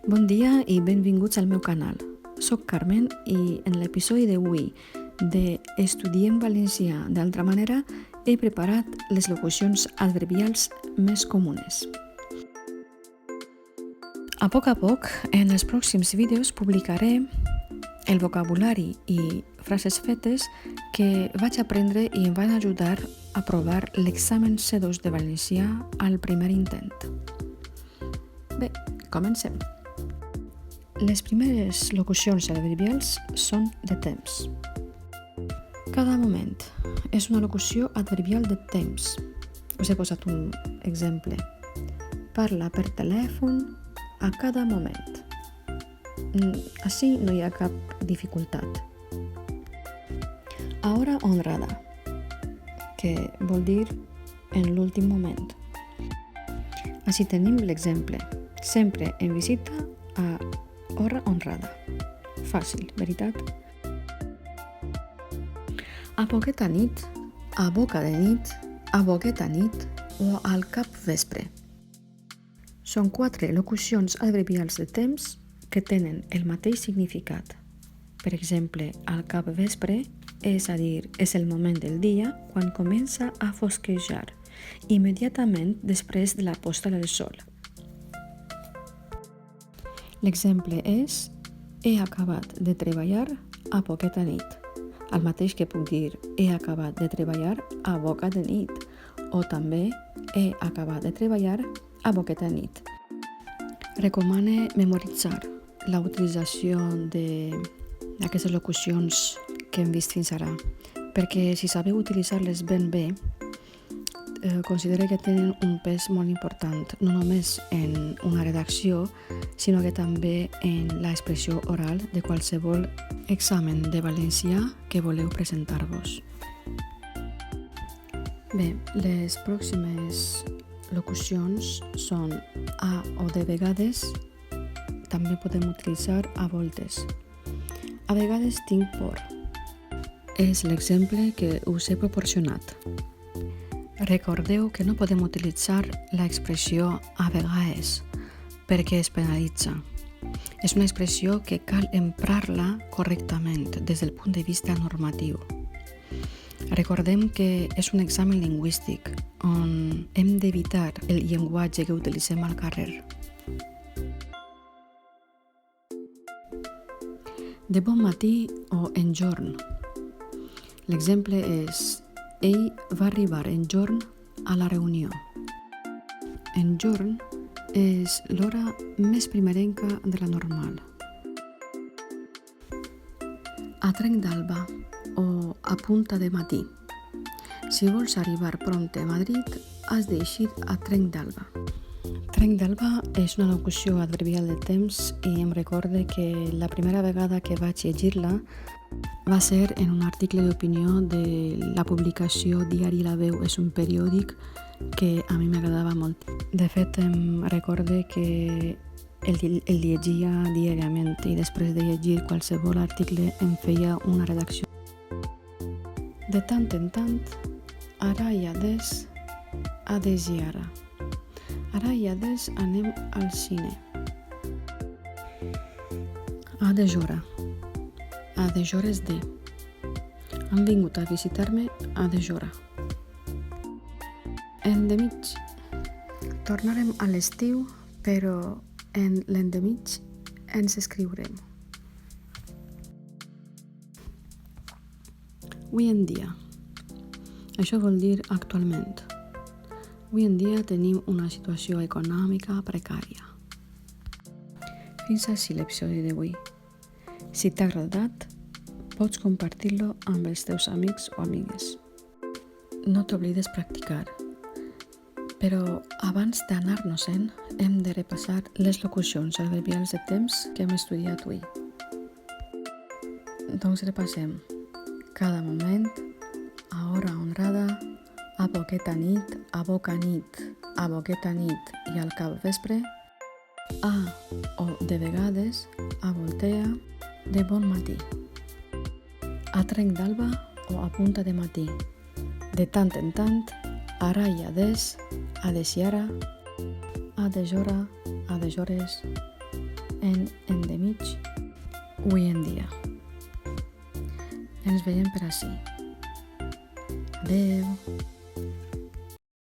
Bon dia i benvinguts al meu canal. Soc Carmen i en l'episodi d'avui de Estudiem Valencià d'altra manera he preparat les locucions adverbials més comunes. A poc, en els pròxims vídeos publicaré el vocabulari i frases fetes que vaig aprendre i em van ajudar a provar l'examen C2 de valencià al primer intent. Bé, comencem. Les primeres locucions adverbials són de temps. Cada moment és una locució adverbial de temps. Us he posat un exemple. Parla per telèfon a cada moment. Així no hi ha cap dificultat. A hora honrada, que vol dir en l'últim moment. Així tenim l'exemple. Sempre en visita a hora honrada. Fàcil, veritat? A poqueta nit, a boca de nit, a boqueta nit o al cap vespre. Són 4 locucions adverbials de temps que tenen el mateix significat. Per exemple, al cap vespre, és a dir, és el moment del dia quan comença a fosquejar, immediatament després de la posta del sol. L'exemple és he acabat de treballar a poqueta nit. El mateix que puc dir he acabat de treballar a boca de nit o també he acabat de treballar a boqueta nit. Recomane memoritzar la utilització d'aquestes locucions que hem vist fins ara, perquè si sabeu utilitzar-les ben bé, considero que tenen un pes molt important, no només en una redacció, sinó que també en l'expressió oral de qualsevol examen de valencià que voleu presentar-vos. Bé, les pròximes locucions són a o de vegades, també podem utilitzar a voltes. A vegades tinc por. És l'exemple que us he proporcionat. Recordeu que no podem utilitzar l'expressió a vegades perquè es penalitza. És una expressió que cal emprar-la correctament des del punt de vista normatiu. Recordem que és un examen lingüístic on hem d'evitar el llenguatge que utilitzem al carrer. De bon matí o enjorn. L'exemple és ell va arribar enjorn a la reunió. Enjorn és l'hora més primerenca de la normal. A trenc d'alba o a punta de matí. Si vols arribar prompte a Madrid, has d'eixir a trenc d'alba. Trenc d'alba és una locució adverbial de temps i em recorde que la primera vegada que vaig llegir-la va ser en un article d'opinió de la publicació Diari La Veu. És un periòdic que a mi m'agradava molt. De fet, em recorde que el llegia diàriament i després de llegir qualsevol article em feia una redacció. De tant en tant, ara i adés, adés i ara. Ara i adés anem al cine. A deshora. A deshores de. Han vingut a visitar-me a deshora. Endemig. Tornarem a l'estiu, però en l'endemig ens escriurem. Avui en dia. Això vol dir actualment. Avui en dia tenim una situació econòmica precària. Fins així l'episodi d'avui. Si t'ha agradat, pots compartir-lo amb els teus amics o amigues. No t'oblides practicar, però abans d'anar-nos-en hem de repassar les locucions adverbials de temps que hem estudiat avui. Doncs repassem. Cada moment, a hora honrada, a poqueta nit, a boca nit, a boqueta nit i al cap vespre, a o de vegades, a voltea, de bon matí. A trenc d'alba o a punta de matí. De tant en tant, ara i adés, adés i ara, a deshora, a deshores, en endemig avui en dia. Ja ens veiem per ací. Adeu!